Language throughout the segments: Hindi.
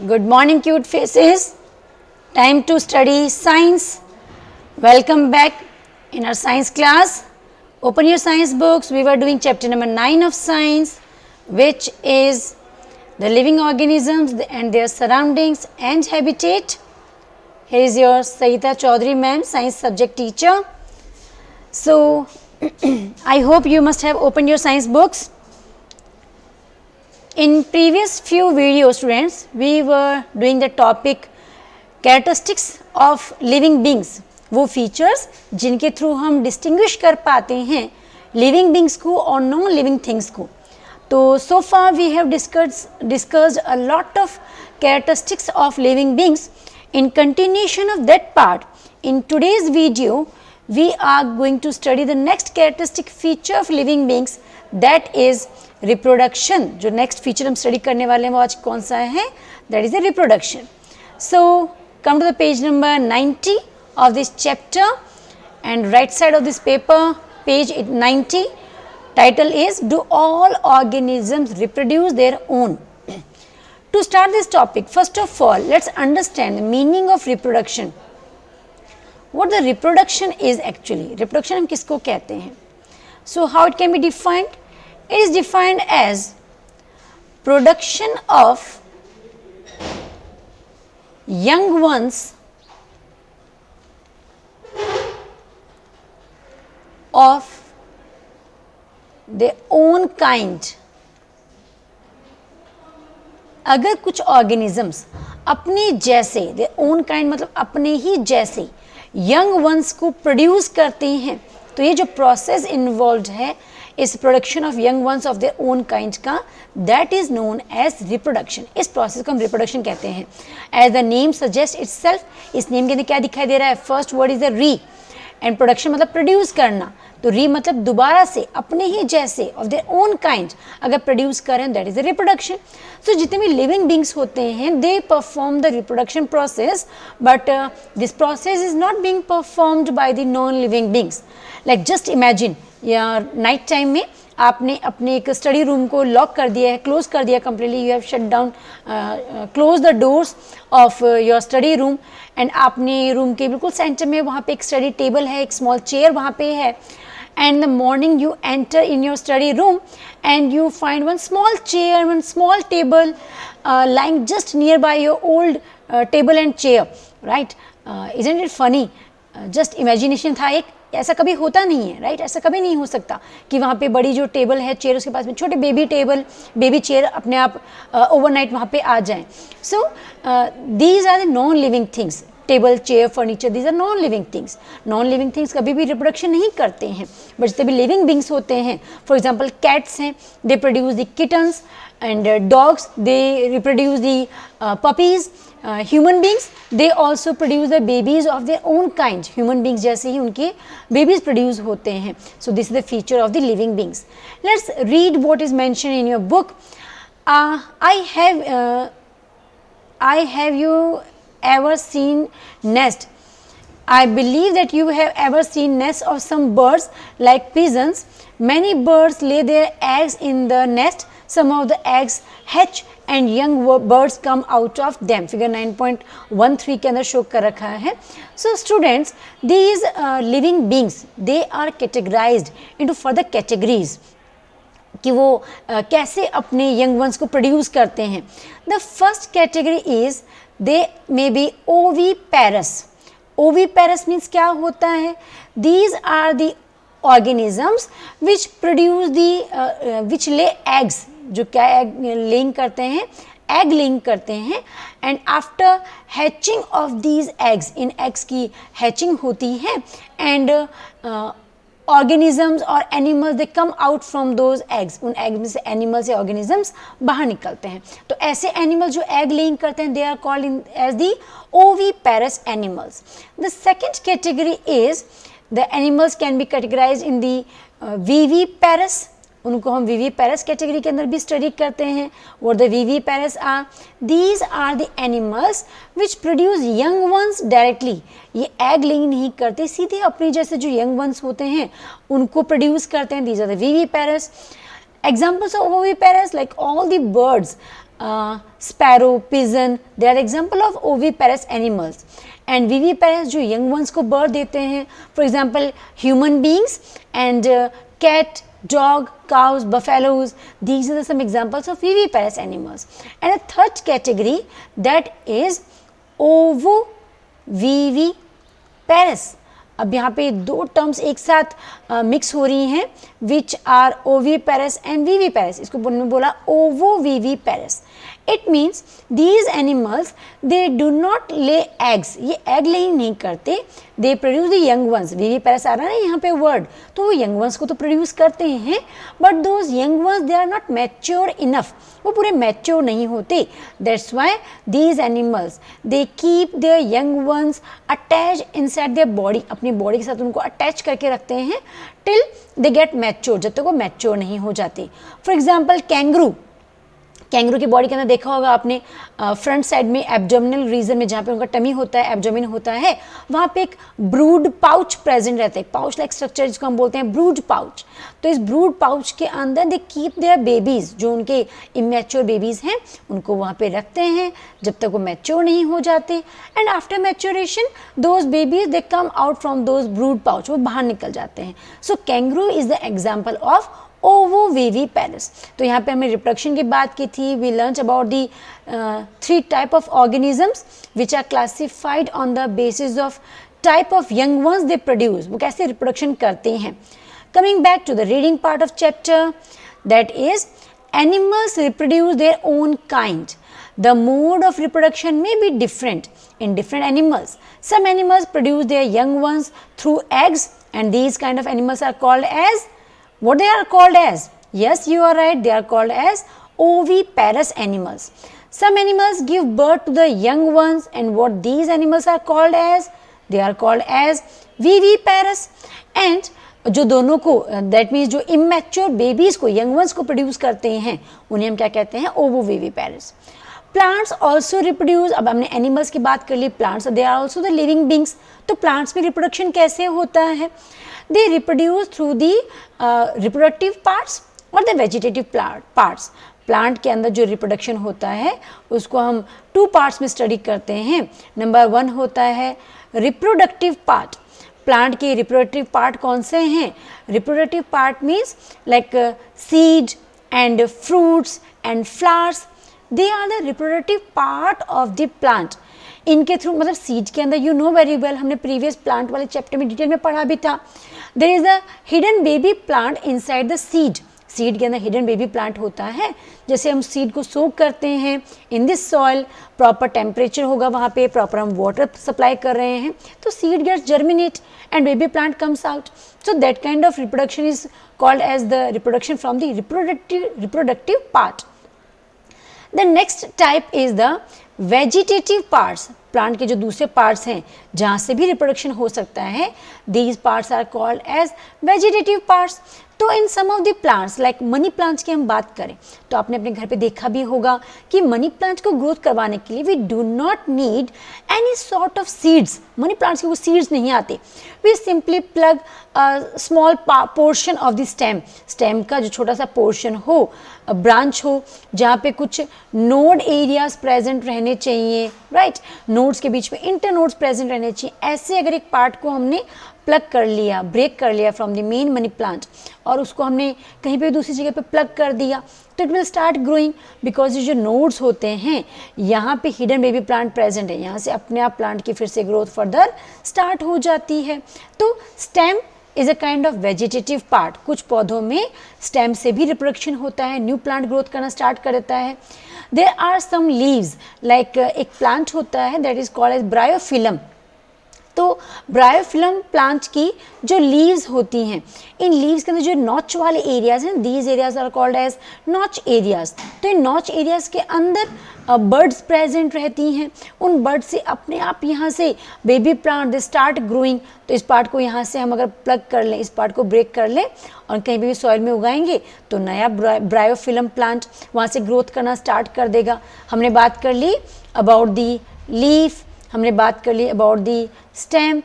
Good morning, cute faces. Time to study science. Welcome back in our science class. Open your science books. We were doing chapter number 9 of science, which is the living organisms and their surroundings and habitat. Here is your Saita Chaudhary ma'am, science subject teacher. So, I hope you must have opened your science books. In previous few videos, students, we were doing the topic characteristics of living beings. वो फीचर्स जिनके थ्रू हम डिस्टिंग्विश कर पाते हैं लिविंग बींग्स को और नॉन लिविंग थिंग्स को. तो so far we have discussed a lot of characteristics of living beings. In continuation of that part, in today's video we are going to study the next characteristic feature of living beings, that is reproduction. जो next feature हम study करने वाले हैं वो आज कौन सा है, that is the reproduction. So come to the page number 90 of this chapter and right side of this paper, page 90, title is Do all organisms reproduce their own? To start this topic, first of all, let's understand the meaning of reproduction. What the reproduction is actually. Reproduction हम किसको कहते हैं? So how it can be defined? It is defined as production of young ones of their own kind. अगर कुछ ऑर्गेनिजम्स अपने जैसे their own kind मतलब अपने ही जैसे यंग वंस को प्रोड्यूस करते हैं, तो ये जो प्रोसेस इन्वॉल्व है इस production of young ones of their own kind का, that is known as reproduction. इस प्रोसेस को हम रिप्रोडक्शन कहते हैं. As the name suggest itself, इस नेम के अंदर क्या दिखाई दे रहा है? First word is the re and production मतलब प्रोड्यूस करना. तो री मतलब दोबारा से अपने ही जैसे ऑफ देयर ओन काइंड अगर प्रोड्यूस करें, that is the reproduction. So जितने भी लिविंग बींग्स होते हैं they perform the reproduction process, but this process is not being performed by the non living beings. Like just imagine, या नाइट टाइम में आपने अपने एक स्टडी रूम को लॉक कर दिया है, क्लोज कर दिया completely, you have shut down, close the doors of your study room and आपने रूम के बिल्कुल सेंटर में वहाँ पे एक स्टडी टेबल है, एक स्मॉल चेयर वहाँ पे है. And the morning you enter in your study room and you find one small chair, one small table lying just nearby your old table and chair, right? Isn't it funny? Just imagination था एक, ऐसा कभी होता नहीं है, राइट? ऐसा कभी नहीं हो सकता कि वहाँ पे बड़ी जो टेबल है, चेयर उसके पास में छोटे बेबी टेबल, बेबी चेयर अपने आप ओवरनाइट वहाँ पे आ जाएं. So these are the non living things. Table, chair, furniture, these are non living things. Non living things कभी भी रिप्रोडक्शन नहीं करते हैं, बट जितने भी लिविंग बींग्स होते हैं, फॉर एग्जाम्पल कैट्स हैं, दे produce the kittens, and dogs they reproduce the puppies. Human beings they also produce the babies of their own kind. Human beings जैसे ही उनके बेबीज प्रोड्यूस होते हैं. सो this is the feature of the living beings. Let's read what is mention in your book. I have you ever seen nest? I believe that you have ever seen nests of some birds like pigeons. Many birds lay their eggs in the nest. Some of the eggs hatch and young birds come out of them. Figure 9.13 के अंदर शो कर रखा है. So students, these living beings, they are categorized into further categories कि वो कैसे अपने यंग वंस को प्रोड्यूस करते हैं. The first category is they may be oviparous. Oviparous means क्या होता है? These are the organisms which produce the which lay eggs, जो क्या एग लेइंग करते हैं, एग लेइंग करते हैं. And after hatching of these eggs, in eggs की हैचिंग होती है एंड organisms और animals they come out from those eggs. उन egg में से animals या organisms बाहर निकलते हैं. तो ऐसे animals जो egg laying करते हैं they are called as the oviparous animals. The second category is the animals can be categorized in the viviparous. उनको हम विवीपेरस कैटेगरी के अंदर भी स्टडी करते हैं. और the viviparous are, these are the animals which produce young ones directly. ये एग लेइंग नहीं करते, सीधे अपने जैसे जो यंग वंस होते हैं उनको प्रोड्यूस करते हैं. These are the viviparous. Examples of oviparous, like all the birds sparrow, pigeon, they are example of oviparous animals. And viviparous जो young ones को birth देते हैं, for example human beings and cat, dog, cows, buffaloes, these are some examples of viviparous animals. And a third category, that is ovoviviparous. अब यहाँ पे दो टर्म्स एक साथ मिक्स हो रही हैं, which are oviparous and viviparous. इसको बोला ovoviviparous. It means these animals they do not lay eggs, ये एग लेइंग नहीं करते, they produce the young ones. Viviparous आ रहा है ना यहाँ पे वर्ड, तो वो यंग वंस को तो प्रोड्यूस करते हैं, but those young ones they are not mature enough, वो पूरे मैच्योर नहीं होते. That's why these animals they keep their young ones attach inside their body, अपनी बॉडी के साथ उनको अटैच करके रखते हैं टिल दे गेट मैच्योर, जब तक वो मैच्योर नहीं हो जाते. फॉर एग्जाम्पल कैंगरू, कैंगरू की बॉडी के अंदर देखा होगा आपने, फ्रंट साइड में एब्डोमिनल रीजन में जहाँ पे उनका टमी होता है, एब्डोमिन होता है, वहाँ पे एक ब्रूड पाउच प्रेजेंट रहता है, पाउच लाइक स्ट्रक्चर जिसको हम बोलते हैं ब्रूड पाउच. तो इस ब्रूड पाउच के अंदर दे कीप देयर बेबीज, जो उनके इमेच्योर बेबीज हैं उनको वहाँ पे रखते हैं जब तक वो मैच्योर नहीं हो जाते. And after maturation those babies they come out from those brood pouch, वो बाहर निकल जाते हैं. So kangaroo is the example of ovoviviparous. तो यहाँ पे हमने रिप्रोडक्शन की बात की थी. We learn about the 3 type of organisms which are classified on the basis of type of young ones they produce, वो कैसे रिप्रोडक्शन करते हैं. Coming back to the reading part of chapter, that is animals reproduce there own kind. The mode of reproduction may be different in different animals. Some animals produce their young ones through eggs, and these kind of animals are called as, what they are called as? Yes, you are right, they are called as oviparous animals. Some animals give birth to the young ones, and what these animals are called as? They are called as viviparous. And जो दोनों को, दैट मीन्स जो इमेच्योर बेबीज को, यंग वंस को प्रोड्यूस करते हैं, उन्हें हम क्या कहते हैं? ओवोविविपेरस. Plants also reproduce. अब हमने एनिमल्स की बात कर ली, plants they are also the living beings. तो प्लांट्स में रिप्रोडक्शन कैसे होता है? They reproduce through the reproductive parts और द वेजिटेटिव पार्ट्स. प्लांट के अंदर जो रिप्रोडक्शन होता है उसको हम 2 पार्ट्स में स्टडी करते हैं. नंबर 1 होता है रिप्रोडक्टिव पार्ट. प्लांट के रिप्रोडक्टिव पार्ट कौन से हैं? Reproductive part means like seed and fruits and flowers, they are the reproductive part of the plant. इनके थ्रू, मतलब सीड के अंदर, यू नो वेरी वेल, हमने प्रीवियस प्लांट वाले चैप्टर में डिटेल में पढ़ा भी था. There is a hidden baby plant inside the seed. Seed के अंदर हिडन बेबी प्लांट होता है. जैसे हम सीड को सोक करते हैं in this soil, proper temperature होगा वहाँ पे, प्रॉपर हम वाटर सप्लाई कर रहे हैं, तो seed gets germinate and baby plant comes out. So that kind of reproduction is called as the reproduction from the reproductive part. The next type is the vegetative parts. Plant के जो दूसरे पार्ट्स हैं जहाँ से भी रिप्रोडक्शन हो सकता है, these parts are called as vegetative parts. तो in some of the plants, like money plants की हम बात करें तो आपने अपने घर पे देखा भी होगा कि मनी प्लांट्स को ग्रोथ करवाने के लिए we do not need any sort of seeds. Money plants के वो सीड्स नहीं आते. We simply plug small portion of the stem का जो छोटा सा पोर्शन हो, ब्रांच हो, जहाँ पे कुछ नोड एरियाज प्रेजेंट रहने चाहिए, राइट. नोड्स के बीच में इंटरनोड्स प्रेजेंट रहने चाहिए. ऐसे अगर एक पार्ट को हमने प्लग कर लिया, ब्रेक कर लिया from the main money plant, और उसको हमने कहीं पे दूसरी जगह पे प्लग कर दिया, तो it will start growing. Because ये जो नोड्स होते हैं यहाँ पे हिडन बेबी प्लांट प्रेजेंट है, यहाँ से अपने आप प्लांट की फिर से ग्रोथ फर्दर स्टार्ट हो जाती है. तो stem is a kind of vegetative part. कुछ पौधों में स्टेम से भी रिप्रोडक्शन होता है, न्यू प्लांट ग्रोथ करना स्टार्ट कर देता है. There are some leaves, like एक प्लांट होता है that is called as bryophyllum. तो ब्रायोफिलम प्लांट की जो लीव्स होती हैं, इन लीव्स के अंदर जो नॉच वाले एरियाज हैं, these areas are called as notch areas. तो इन नॉच एरियाज के अंदर बर्ड्स प्रेजेंट रहती हैं. उन बर्ड से अपने आप यहाँ से baby plant they start growing. तो इस पार्ट को यहाँ से हम अगर प्लग कर लें, इस पार्ट को ब्रेक कर लें और कहीं भी सॉइल में उगाएंगे तो नया ब्रायोफिलम प्लांट वहाँ से ग्रोथ करना स्टार्ट कर देगा. हमने बात कर ली अबाउट दी लीफ, हमने बात कर ली about the stem.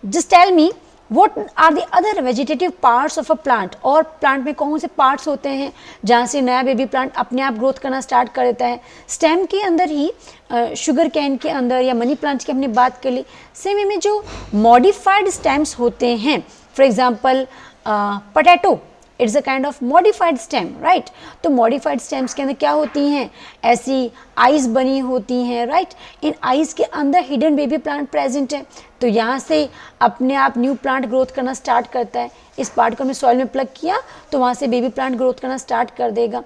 Just tell me What are the other vegetative parts of a plant? और प्लांट में कौन से पार्ट्स होते हैं जहाँ से नया बेबी प्लांट अपने आप ग्रोथ करना स्टार्ट कर देता है? स्टेम के अंदर ही शुगर कैन के अंदर या मनी प्लांट की हमने बात कर ली, सेम वे में जो मॉडिफाइड स्टेम्स होते हैं, for example potato, it's a kind of modified stem, right? तो मॉडिफाइड स्टेम्स के अंदर क्या होती हैं? ऐसी आइज बनी होती हैं, राइट? इन आइज के अंदर हिडन बेबी प्लांट प्रेजेंट है, तो यहाँ से अपने आप न्यू प्लांट ग्रोथ करना स्टार्ट करता है। इस पार्ट को हमने सॉइल में प्लग किया तो वहाँ से बेबी प्लांट ग्रोथ करना स्टार्ट कर देगा।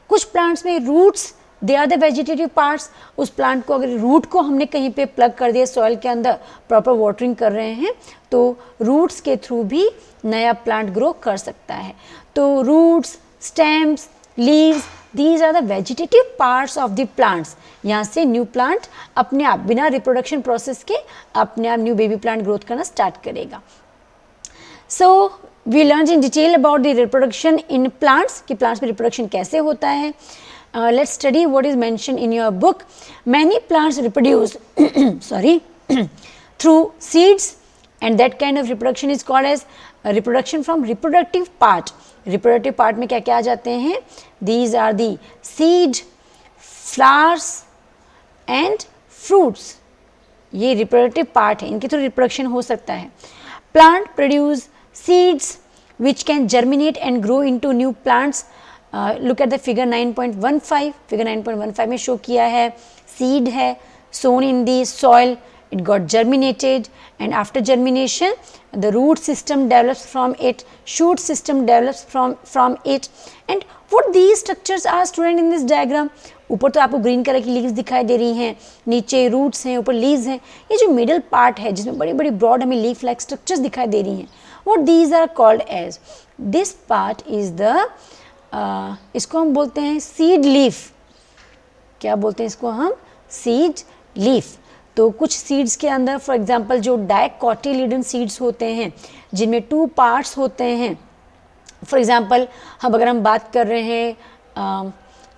कुछ प्लांट्स में roots, they are the vegetative parts. उस प्लांट को अगर रूट को हमने कहीं पे प्लग कर दिया सॉइल के अंदर, प्रॉपर वाटरिंग कर रहे हैं, तो रूट्स के थ्रू भी नया प्लांट ग्रो कर सकता है। तो roots, stems, leaves, these are the vegetative parts of the plants. यहाँ से न्यू प्लांट अपने आप बिना रिप्रोडक्शन प्रोसेस के अपने आप न्यू बेबी प्लांट ग्रोथ करना स्टार्ट करेगा। So we learn in detail about the reproduction in plants, कि प्लांट्स में रिप्रोडक्शन कैसे होता है। Let's study what is mentioned in your book. Many plants reproduce through seeds, and that kind of reproduction is called as reproduction from reproductive part. Reproductive part में क्या क्या आ जाते हैं? These are the seed, flowers and fruits. ये reproductive part है, इनके थ्रू reproduction हो सकता है। Plant produce seeds which can germinate and grow into new plants. Look at the figure 9.15, figure 9.15 में शो किया है, सीड है, sown in the soil, it got germinated, and after germination the root system develops from it, shoot system develops from it, and what these structures are student in this diagram? ऊपर तो आपको ग्रीन कलर की लीव्स दिखाई दे रही हैं, नीचे रूट्स हैं, ऊपर लीव्स हैं। ये जो मिडिल पार्ट है जिसमें बड़ी बड़ी ब्रॉड हमें लीफ लाइक स्ट्रक्चर्स दिखाई दे रही हैं, what these are called as? This part is the इसको हम बोलते हैं सीड लीफ। क्या बोलते हैं इसको हम? Seed leaf. तो कुछ सीड्स के अंदर फॉर एग्जांपल जो डाइकोटिलिडन सीड्स होते हैं जिनमें 2 पार्ट्स होते हैं, फॉर एग्जांपल अगर हम बात कर रहे हैं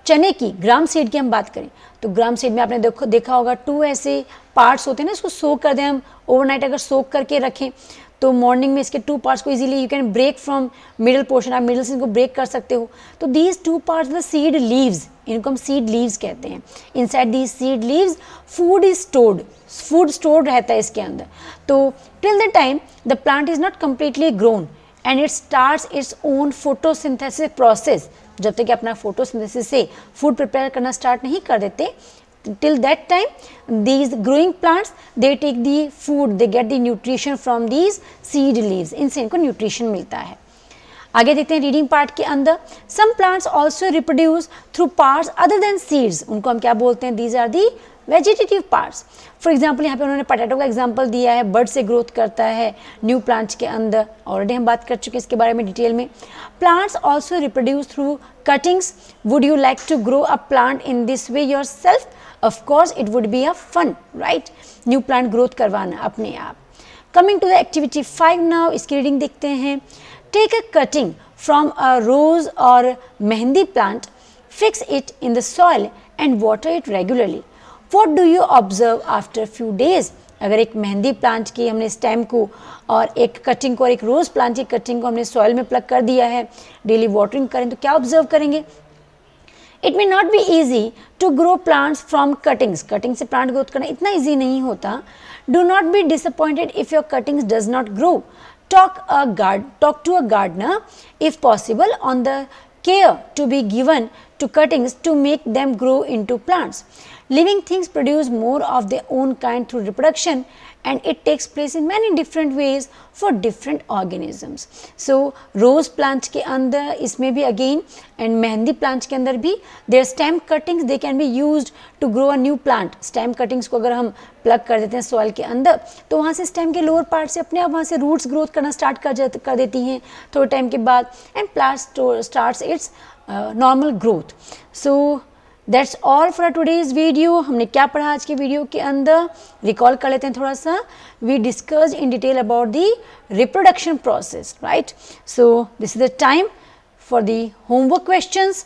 चने की, ग्राम सीड की हम बात करें तो ग्राम सीड में आपने देखा होगा 2 ऐसे पार्ट्स होते हैं ना, इसको सोक कर दें हम ओवरनाइट, अगर सोक करके रखें तो मॉर्निंग में इसके 2 पार्ट्स को easily you can break from middle portion, आप मिडिल से इनको ब्रेक कर सकते हो। तो दीज 2 पार्ट्स द सीड लीव्स, इनको हम सीड लीव्स कहते हैं। Inside these seed leaves food is stored, food stored रहता है इसके अंदर। तो till the time the plant is not completely grown and it starts its own photosynthesis process, जब तक कि अपना फोटोसिंथेसिस से फूड प्रिपेयर करना स्टार्ट नहीं कर देते, till that time these growing plants they take the food, they get the nutrition from these seed leaves, इनसे इनको न्यूट्रिशन मिलता है। आगे देखते हैं रीडिंग पार्ट के अंदर, some plants also reproduce through parts other than seeds, उनको हम क्या बोलते हैं? these are the vegetative parts. For example यहाँ पे उन्होंने पोटैटो का एग्जाम्पल दिया है, बर्ड से ग्रोथ करता है न्यू प्लांट्स के अंदर, ऑलरेडी हम बात कर चुके हैं इसके बारे में डिटेल में। Plants also reproduce through cuttings, would you like to grow a plant in this way yourself? Of course it would be a fun, right? New plant growth करवाना अपने आप। Coming to the activity 5 now, इसकी रीडिंग देखते हैं। Take a cutting from a rose और mehndi plant, fix it in the soil and water it regularly. What do you observe after few days? अगर एक मेहंदी प्लांट की हमने स्टेम को और एक कटिंग को और एक रोज़ प्लांट की कटिंग को हमने सॉइल में प्लग कर दिया है, डेली वाटरिंग करें तो क्या ऑब्जर्व करेंगे? It may not be easy to grow plants from cuttings, cutting से प्लांट ग्रोथ करना इतना ईजी नहीं होता। Do not be disappointed if your cuttings does not grow. Talk to a gardener if possible on the care to be given to cuttings to make them grow into plants. Living things produce more of their own kind through reproduction, and it takes place in many different ways for different organisms. So rose plant के अंदर इसमें भी again and मेहंदी plant के अंदर भी their stem cuttings they can be used to grow a new plant. Stem cuttings को अगर हम plug कर देते हैं soil के अंदर तो वहाँ से stem के lower part से अपने आप वहाँ से roots growth करना start कर देती हैं थोड़े टाइम के बाद, and plant starts its normal growth. So that's all for today's video. हमने क्या पढ़ा आज के वीडियो के अंदर, रिकॉल कर लेते हैं थोड़ा सा। We discuss in detail about the reproduction process, right? So this is the time for the homework questions.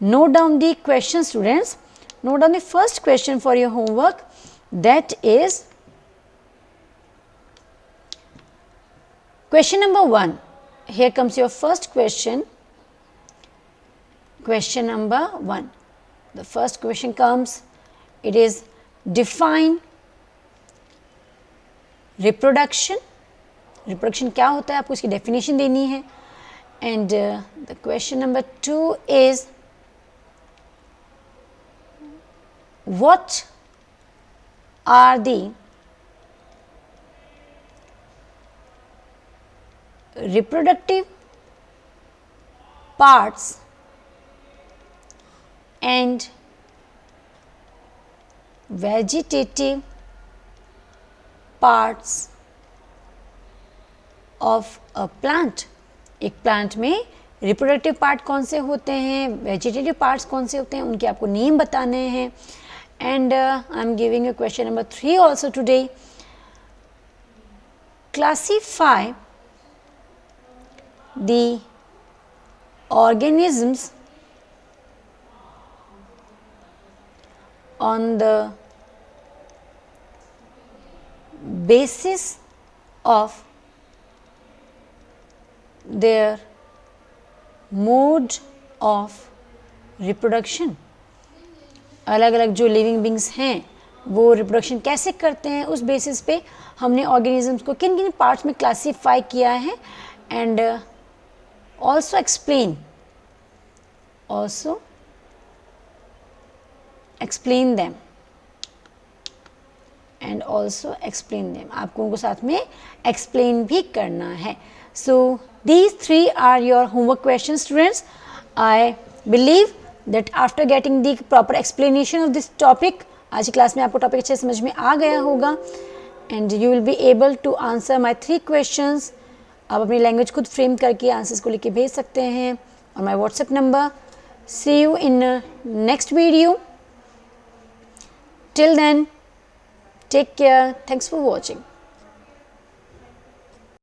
Note down the question students, note down the first question for your homework, that is Question number 1. Here comes your first question. Question number 1. The first question comes, it is define reproduction. Reproduction क्या होता है, आपको इसकी definition देनी है. And the question number 2 is, what are the reproductive parts and vegetative parts of a plant. एक प्लांट में रिप्रोडक्टिव पार्ट कौन से होते हैं, वेजिटेटिव पार्ट्स कौन से होते हैं, उनके आपको नेम बताने हैं. And I am giving you question number 3 also today. Classify the organisms on the basis of their mode of reproduction. अलग अलग जो लिविंग बींग्स हैं वो रिप्रोडक्शन कैसे करते हैं, उस बेसिस पे हमने ऑर्गेनिजम्स को किन किन पार्ट्स में क्लासीफाई किया है. And also explain them and also explain them. आपको उनको साथ में explain भी करना है. So these 3 are your homework questions, students. I believe that after getting the proper explanation of this topic, आज की क्लास में आपको टॉपिक अच्छे समझ में आ गया होगा and you will be able to answer my 3 questions. आप अपनी लैंग्वेज खुद फ्रेम करके आंसर्स को लेके भेज सकते हैं और my WhatsApp number. See you in next video. Till then take care. Thanks for watching.